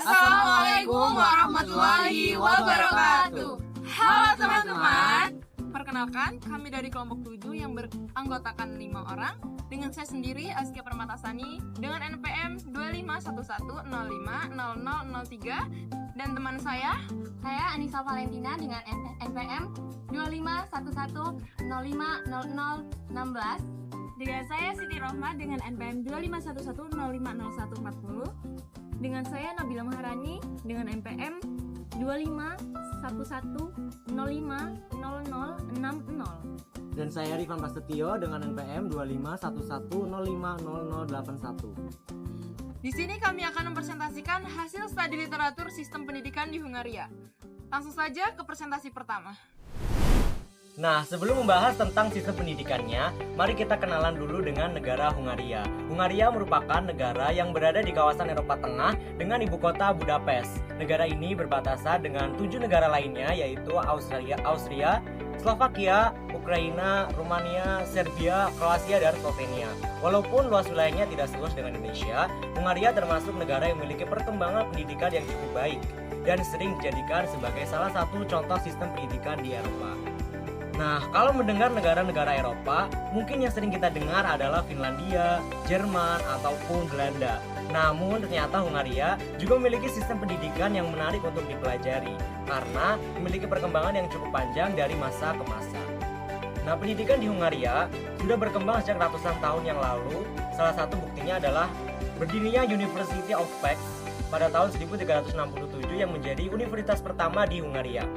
Assalamualaikum warahmatullahi wabarakatuh. Halo teman-teman. Perkenalkan, kami dari kelompok 7 yang beranggotakan 5 orang. Dengan saya sendiri, Askia Permatasani, dengan NPM 2511050003. Dan teman saya Anissa Valentina dengan NPM 2511050016. Dengan saya Siti Rohma dengan NPM 2511050140. Dengan saya Nabila Maharani dengan NPM 2511050060. Dan saya Rifan Prasetyo dengan NPM 2511050081. Di sini kami akan mempresentasikan hasil studi literatur sistem pendidikan di Hungaria. Langsung saja ke presentasi pertama. Nah, sebelum membahas tentang sistem pendidikannya, mari kita kenalan dulu dengan negara Hungaria. Hungaria merupakan negara yang berada di kawasan Eropa Tengah dengan ibu kota Budapest. Negara ini berbatasan dengan 7 negara lainnya, yaitu Austria, Slovakia, Ukraina, Rumania, Serbia, Kroasia, dan Slovenia. Walaupun luas wilayahnya tidak seluas dengan Indonesia, Hungaria termasuk negara yang memiliki perkembangan pendidikan yang cukup baik dan sering dijadikan sebagai salah satu contoh sistem pendidikan di Eropa. Nah, kalau mendengar negara-negara Eropa, mungkin yang sering kita dengar adalah Finlandia, Jerman, ataupun Belanda. Namun ternyata Hungaria juga memiliki sistem pendidikan yang menarik untuk dipelajari karena memiliki perkembangan yang cukup panjang dari masa ke masa. Nah, pendidikan di Hungaria sudah berkembang sejak ratusan tahun yang lalu. Salah satu buktinya adalah berdirinya University of Pécs pada tahun 1367 yang menjadi universitas pertama di Hungaria.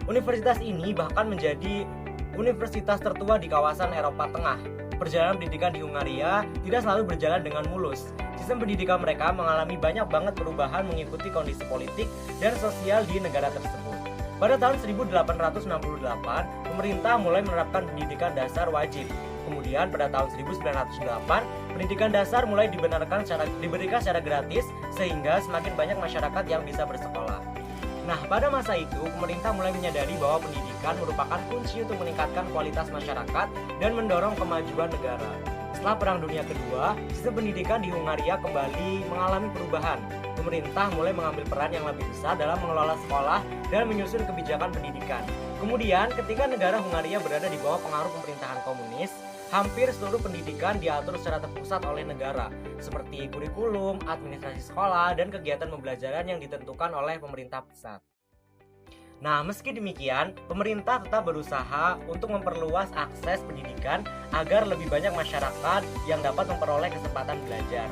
Universitas ini bahkan menjadi universitas tertua di kawasan Eropa Tengah. Perjalanan pendidikan di Hungaria tidak selalu berjalan dengan mulus. Sistem pendidikan mereka mengalami banyak banget perubahan mengikuti kondisi politik dan sosial di negara tersebut. Pada tahun 1868, pemerintah mulai menerapkan pendidikan dasar wajib. Kemudian pada tahun 1908, pendidikan dasar mulai diberikan secara gratis sehingga semakin banyak masyarakat yang bisa bersekolah. Nah, pada masa itu, pemerintah mulai menyadari bahwa pendidikan merupakan kunci untuk meningkatkan kualitas masyarakat dan mendorong kemajuan negara. Setelah Perang Dunia Kedua, sistem pendidikan di Hungaria kembali mengalami perubahan. Pemerintah mulai mengambil peran yang lebih besar dalam mengelola sekolah dan menyusun kebijakan pendidikan. Kemudian, ketika negara Hungaria berada di bawah pengaruh pemerintahan komunis, hampir seluruh pendidikan diatur secara terpusat oleh negara, seperti kurikulum, administrasi sekolah, dan kegiatan pembelajaran yang ditentukan oleh pemerintah pusat. Nah, meski demikian, pemerintah tetap berusaha untuk memperluas akses pendidikan agar lebih banyak masyarakat yang dapat memperoleh kesempatan belajar.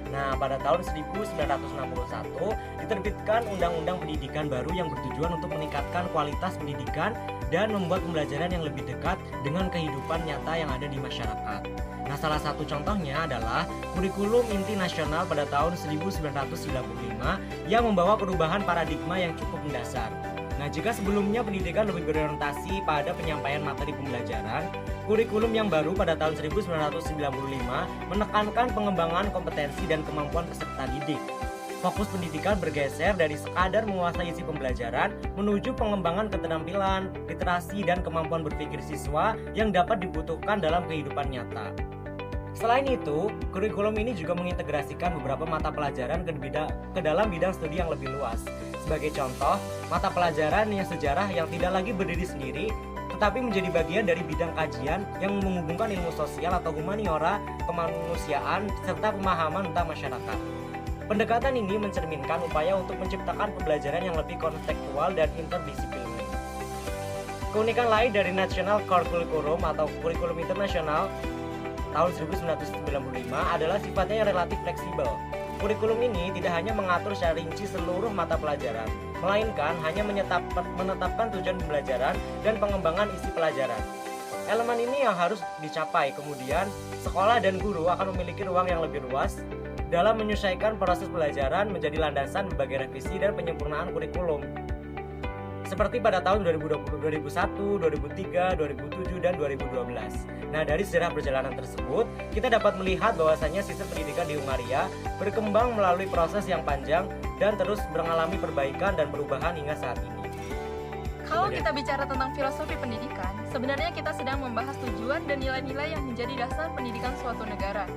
Nah, pada tahun 1961 diterbitkan Undang-Undang Pendidikan baru yang bertujuan untuk meningkatkan kualitas pendidikan dan membuat pembelajaran yang lebih dekat dengan kehidupan nyata yang ada di masyarakat. Nah, salah satu contohnya adalah Kurikulum Inti Nasional pada tahun 1995 yang membawa perubahan paradigma yang cukup mendasar. Nah, jika sebelumnya pendidikan lebih berorientasi pada penyampaian materi pembelajaran, kurikulum yang baru pada tahun 1995 menekankan pengembangan kompetensi dan kemampuan peserta didik. Fokus pendidikan bergeser dari sekadar menguasai isi pembelajaran menuju pengembangan keterampilan, literasi, dan kemampuan berpikir siswa yang dapat dibutuhkan dalam kehidupan nyata. Selain itu, kurikulum ini juga mengintegrasikan beberapa mata pelajaran ke dalam bidang studi yang lebih luas. Sebagai contoh, mata pelajaran yang sejarah yang tidak lagi berdiri sendiri, tetapi menjadi bagian dari bidang kajian yang menghubungkan ilmu sosial atau humaniora, kemanusiaan, serta pemahaman tentang masyarakat. Pendekatan ini mencerminkan upaya untuk menciptakan pembelajaran yang lebih kontekstual dan interdisipliner. Keunikan lain dari National Core Curriculum atau kurikulum internasional tahun 1995 adalah sifatnya yang relatif fleksibel. Kurikulum ini tidak hanya mengatur secara rinci seluruh mata pelajaran, melainkan hanya menetapkan tujuan pembelajaran dan pengembangan isi pelajaran. Elemen ini yang harus dicapai, kemudian sekolah dan guru akan memiliki ruang yang lebih luas dalam menyesuaikan proses pelajaran menjadi landasan berbagai revisi dan penyempurnaan kurikulum. Seperti pada tahun 2020, 2001, 2003, 2007, dan 2012. Nah, dari sejarah perjalanan tersebut, kita dapat melihat bahwasannya sistem pendidikan di Hungaria berkembang melalui proses yang panjang dan terus mengalami perbaikan dan perubahan hingga saat ini. Kalau kita bicara tentang filosofi pendidikan, sebenarnya kita sedang membahas tujuan dan nilai-nilai yang menjadi dasar pendidikan suatu negara.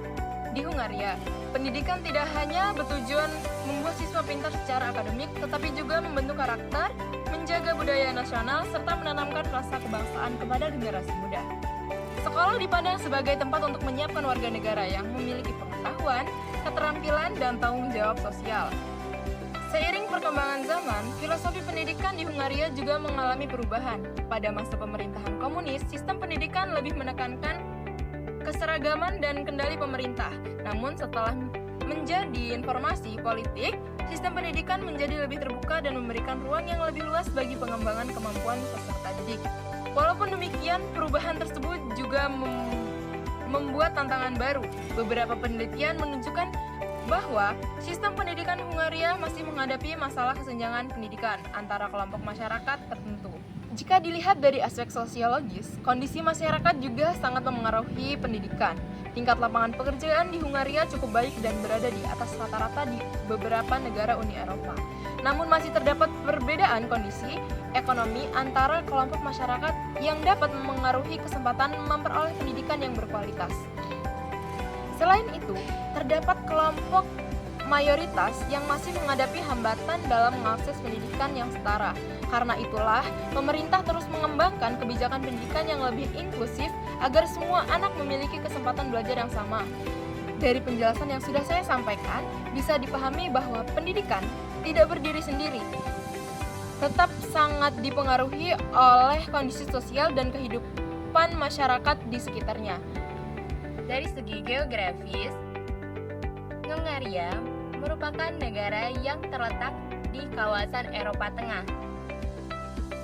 Di Hungaria, pendidikan tidak hanya bertujuan membuat siswa pintar secara akademik, tetapi juga membentuk karakter, menjaga budaya nasional, serta menanamkan rasa kebangsaan kepada generasi muda. Sekolah dipandang sebagai tempat untuk menyiapkan warga negara yang memiliki pengetahuan, keterampilan, dan tanggung jawab sosial. Seiring perkembangan zaman, filosofi pendidikan di Hungaria juga mengalami perubahan. Pada masa pemerintahan komunis, sistem pendidikan lebih menekankan keseragaman dan kendali pemerintah. Namun setelah menjadi informasi politik, sistem pendidikan menjadi lebih terbuka dan memberikan ruang yang lebih luas bagi pengembangan kemampuan peserta didik. Walaupun demikian, perubahan tersebut juga membuat tantangan baru. Beberapa penelitian menunjukkan bahwa sistem pendidikan Hungaria masih menghadapi masalah kesenjangan pendidikan antara kelompok masyarakat tertentu. Jika dilihat dari aspek sosiologis, kondisi masyarakat juga sangat memengaruhi pendidikan. Tingkat lapangan pekerjaan di Hungaria cukup baik dan berada di atas rata-rata di beberapa negara Uni Eropa. Namun masih terdapat perbedaan kondisi ekonomi antara kelompok masyarakat yang dapat memengaruhi kesempatan memperoleh pendidikan yang berkualitas. Selain itu, terdapat kelompok mayoritas yang masih menghadapi hambatan dalam mengakses pendidikan yang setara. Karena itulah, pemerintah terus mengembangkan kebijakan pendidikan yang lebih inklusif agar semua anak memiliki kesempatan belajar yang sama. Dari penjelasan yang sudah saya sampaikan, bisa dipahami bahwa pendidikan tidak berdiri sendiri, tetap sangat dipengaruhi oleh kondisi sosial dan kehidupan masyarakat di sekitarnya. Dari segi geografis, Hungaria merupakan negara yang terletak di kawasan Eropa Tengah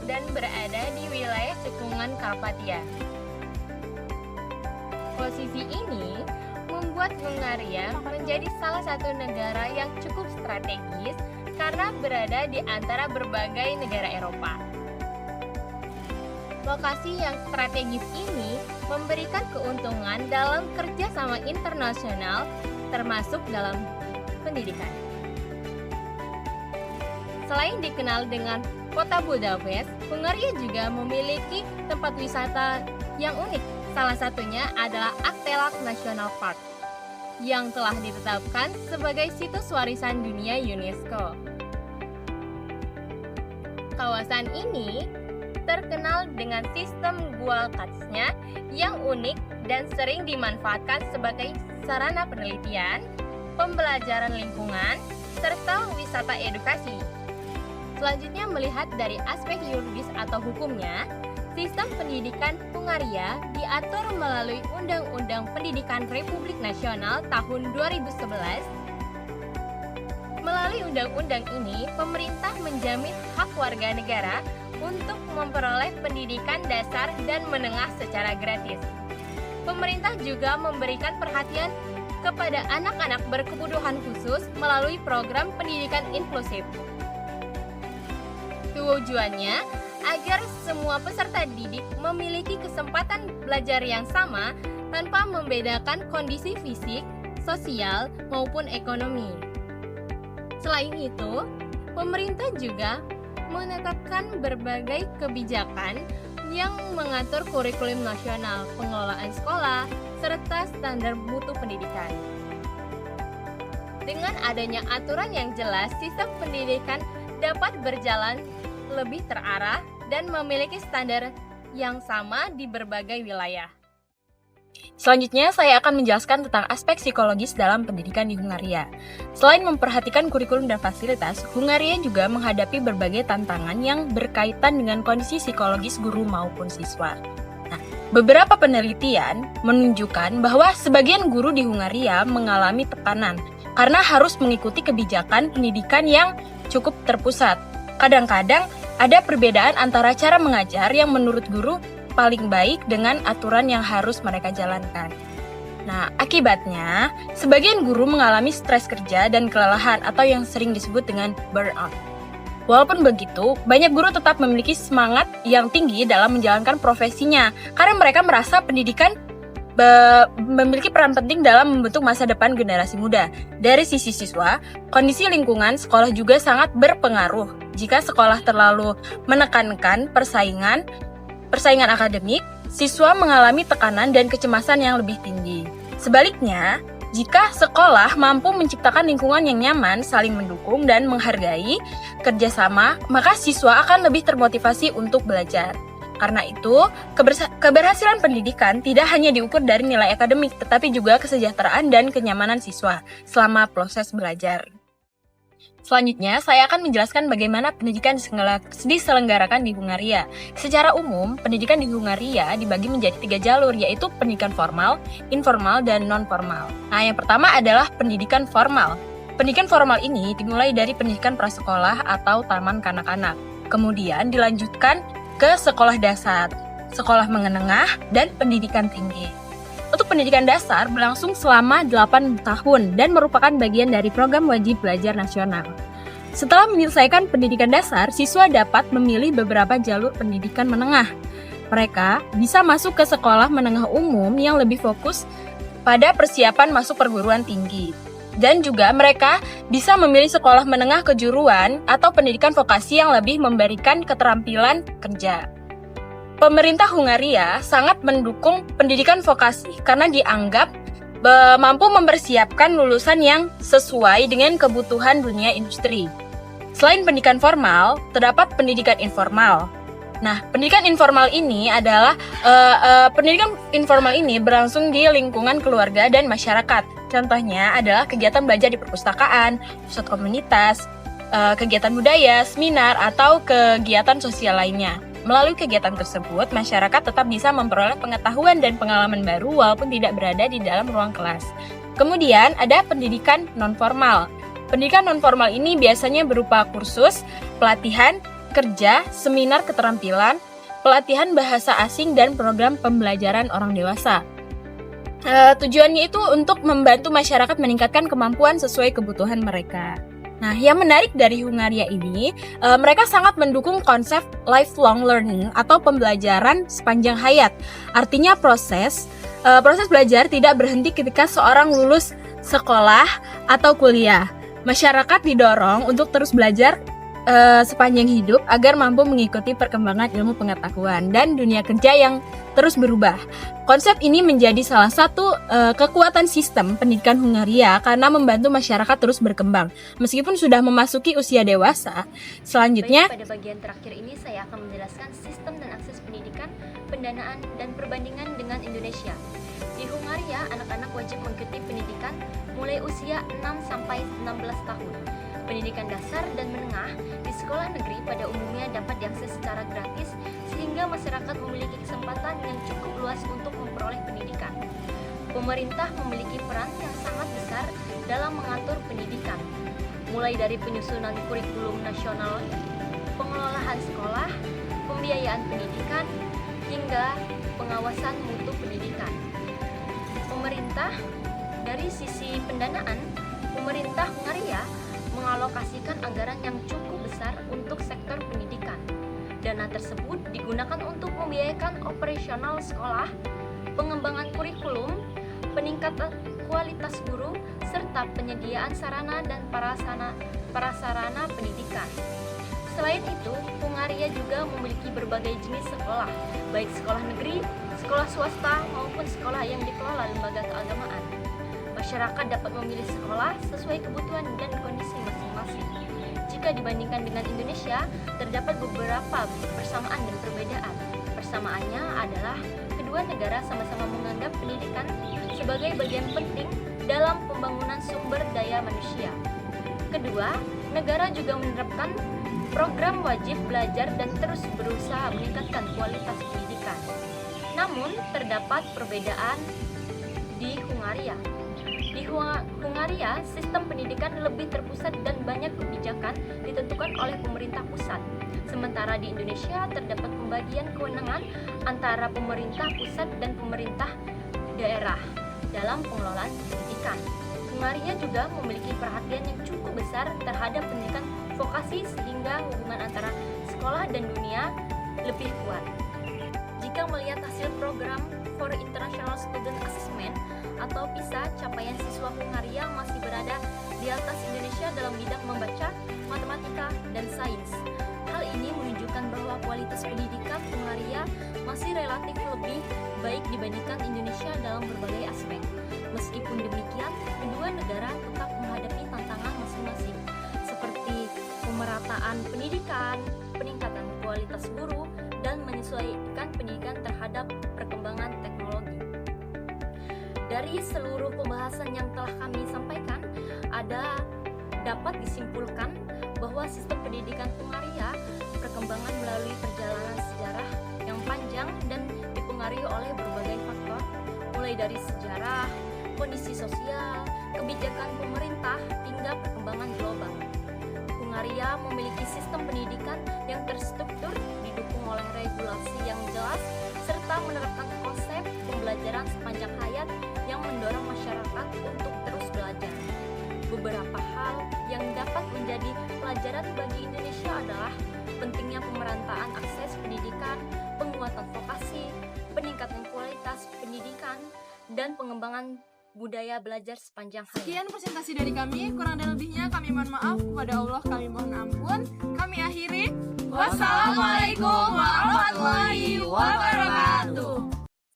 dan berada di wilayah cekungan Karpatia. Posisi ini membuat Hungaria menjadi salah satu negara yang cukup strategis karena berada di antara berbagai negara Eropa. Lokasi yang strategis ini memberikan keuntungan dalam kerjasama internasional, termasuk dalam pendidikan. Selain dikenal dengan kota Budapest, Hungaria juga memiliki tempat wisata yang unik. Salah satunya adalah Aktelak National Park, yang telah ditetapkan sebagai situs warisan dunia UNESCO. Kawasan ini terkenal dengan sistem gualkatsnya yang unik dan sering dimanfaatkan sebagai sarana penelitian, pembelajaran lingkungan, serta wisata edukasi. Selanjutnya, melihat dari aspek yuridis atau hukumnya, sistem pendidikan Hungaria diatur melalui Undang-Undang Pendidikan Republik Nasional tahun 2011. Melalui undang-undang ini, pemerintah menjamin hak warga negara untuk memperoleh pendidikan dasar dan menengah secara gratis. Pemerintah juga memberikan perhatian kepada anak-anak berkebutuhan khusus melalui program pendidikan inklusif. Tujuannya agar semua peserta didik memiliki kesempatan belajar yang sama tanpa membedakan kondisi fisik, sosial, maupun ekonomi. Selain itu, pemerintah juga menetapkan berbagai kebijakan yang mengatur kurikulum nasional, pengelolaan sekolah, serta standar mutu pendidikan. Dengan adanya aturan yang jelas, sistem pendidikan dapat berjalan lebih terarah dan memiliki standar yang sama di berbagai wilayah. Selanjutnya, saya akan menjelaskan tentang aspek psikologis dalam pendidikan di Hungaria. Selain memperhatikan kurikulum dan fasilitas, Hungaria juga menghadapi berbagai tantangan yang berkaitan dengan kondisi psikologis guru maupun siswa. Nah, beberapa penelitian menunjukkan bahwa sebagian guru di Hungaria mengalami tekanan karena harus mengikuti kebijakan pendidikan yang cukup terpusat. Kadang-kadang ada perbedaan antara cara mengajar yang menurut guru paling baik dengan aturan yang harus mereka jalankan. Nah, akibatnya, sebagian guru mengalami stres kerja dan kelelahan atau yang sering disebut dengan burnout. Walaupun begitu, banyak guru tetap memiliki semangat yang tinggi dalam menjalankan profesinya karena mereka merasa pendidikan memiliki peran penting dalam membentuk masa depan generasi muda. Dari sisi siswa, kondisi lingkungan sekolah juga sangat berpengaruh. Jika sekolah terlalu menekankan persaingan akademik, siswa mengalami tekanan dan kecemasan yang lebih tinggi. Sebaliknya, Jika sekolah mampu menciptakan lingkungan yang nyaman, saling mendukung, dan menghargai kerjasama, maka siswa akan lebih termotivasi untuk belajar. Karena itu, keberhasilan pendidikan tidak hanya diukur dari nilai akademik, tetapi juga kesejahteraan dan kenyamanan siswa selama proses belajar. Selanjutnya, saya akan menjelaskan bagaimana pendidikan diselenggarakan di Hungaria. Secara umum, pendidikan di Hungaria dibagi menjadi 3 jalur, yaitu pendidikan formal, informal, dan non-formal. Nah, yang pertama adalah pendidikan formal. Pendidikan formal ini dimulai dari pendidikan prasekolah atau taman kanak-kanak. Kemudian dilanjutkan ke sekolah dasar, sekolah menengah, dan pendidikan tinggi. Untuk pendidikan dasar berlangsung selama 8 tahun dan merupakan bagian dari program wajib belajar nasional. Setelah menyelesaikan pendidikan dasar, siswa dapat memilih beberapa jalur pendidikan menengah. Mereka bisa masuk ke sekolah menengah umum yang lebih fokus pada persiapan masuk perguruan tinggi. Dan juga mereka bisa memilih sekolah menengah kejuruan atau pendidikan vokasi yang lebih memberikan keterampilan kerja. Pemerintah Hungaria sangat mendukung pendidikan vokasi karena dianggap mampu mempersiapkan lulusan yang sesuai dengan kebutuhan dunia industri. Selain pendidikan formal, terdapat pendidikan informal. Nah, pendidikan informal ini adalah pendidikan informal ini berlangsung di lingkungan keluarga dan masyarakat. Contohnya adalah kegiatan belajar di perpustakaan, pusat komunitas, kegiatan budaya, seminar, atau kegiatan sosial lainnya. Melalui kegiatan tersebut, masyarakat tetap bisa memperoleh pengetahuan dan pengalaman baru walaupun tidak berada di dalam ruang kelas. Kemudian ada pendidikan non-formal. Pendidikan non-formal ini biasanya berupa kursus, pelatihan, kerja, seminar keterampilan, pelatihan bahasa asing, dan program pembelajaran orang dewasa. Tujuannya itu untuk membantu masyarakat meningkatkan kemampuan sesuai kebutuhan mereka. Nah, yang menarik dari Hungaria ini, mereka sangat mendukung konsep lifelong learning atau pembelajaran sepanjang hayat. Artinya proses belajar tidak berhenti ketika seorang lulus sekolah atau kuliah. Masyarakat didorong untuk terus belajar sepanjang hidup agar mampu mengikuti perkembangan ilmu pengetahuan dan dunia kerja yang terus berubah. Konsep ini menjadi salah satu kekuatan sistem pendidikan Hungaria karena membantu masyarakat terus berkembang meskipun sudah memasuki usia dewasa. Selanjutnya, pada bagian terakhir ini saya akan menjelaskan sistem dan akses pendidikan, pendanaan, dan perbandingan dengan Indonesia. Di Hungaria, anak-anak wajib mengikuti pendidikan mulai usia 6-16 tahun. Pendidikan dasar dan menengah di sekolah negeri pada umumnya dapat diakses secara gratis sehingga masyarakat memiliki kesempatan yang cukup luas untuk memperoleh pendidikan. Pemerintah memiliki peran yang sangat besar dalam mengatur pendidikan, mulai dari penyusunan kurikulum nasional, pengelolaan sekolah, pembiayaan pendidikan, hingga pengawasan mutu pendidikan. Pemerintah, dari sisi pendanaan, pemerintah Hungaria mengalokasikan anggaran yang cukup besar untuk sektor pendidikan. Dana tersebut digunakan untuk membiayakan operasional sekolah, pengembangan kurikulum, peningkatan kualitas guru, serta penyediaan sarana dan prasarana pendidikan. Selain itu, Hungaria juga memiliki berbagai jenis sekolah, baik sekolah negeri, sekolah swasta, maupun sekolah yang dikelola lembaga keagamaan. Masyarakat dapat memilih sekolah sesuai kebutuhan dan kondisi masing-masing. Jika dibandingkan dengan Indonesia, terdapat beberapa persamaan dan perbedaan. Persamaannya adalah kedua negara sama-sama menganggap pendidikan sebagai bagian penting dalam pembangunan sumber daya manusia. Kedua, negara juga menerapkan program wajib belajar dan terus berusaha meningkatkan kualitas pendidikan. Namun, terdapat perbedaan di Hungaria. Di Hungaria, sistem pendidikan lebih terpusat dan banyak kebijakan ditentukan oleh pemerintah pusat. Sementara di Indonesia terdapat pembagian kewenangan antara pemerintah pusat dan pemerintah daerah dalam pengelolaan pendidikan. Hungaria juga memiliki perhatian yang cukup besar terhadap pendidikan vokasi sehingga hubungan antara sekolah dan dunia lebih kuat. Jika melihat hasil program for International Student Assessment atau PISA, capaian siswa Hungaria masih berada di atas Indonesia dalam bidang membaca, matematika, dan sains. Hal ini menunjukkan bahwa kualitas pendidikan Hungaria masih relatif lebih baik dibandingkan Indonesia dalam berbagai aspek. Meskipun demikian, kedua negara tetap menghadapi tantangan masing-masing, seperti pemerataan pendidikan, peningkatan kualitas guru, dan menyesuaikan pendidikan terhadap perkembangan teknologi. Dari seluruh pembahasan yang telah kami sampaikan, dapat disimpulkan bahwa sistem pendidikan Hungaria perkembangan melalui perjalanan sejarah yang panjang dan dipengaruhi oleh berbagai faktor, mulai dari sejarah, kondisi sosial, kebijakan pemerintah, hingga perkembangan global. Hungaria memiliki sistem pendidikan yang terstruktur, didukung oleh regulasi yang jelas, serta menerapkan konsep pembelajaran sepanjang hayat yang mendorong masyarakat untuk terus belajar. Beberapa hal yang dapat menjadi pelajaran bagi Indonesia adalah pentingnya pemerataan akses pendidikan, penguatan vokasi, peningkatan kualitas pendidikan, dan pengembangan budaya belajar sepanjang hayat. Sekian presentasi dari kami, kurang dan lebihnya kami mohon maaf, kepada Allah kami mohon ampun. Kami akhiri. Wassalamualaikum warahmatullahi wabarakatuh.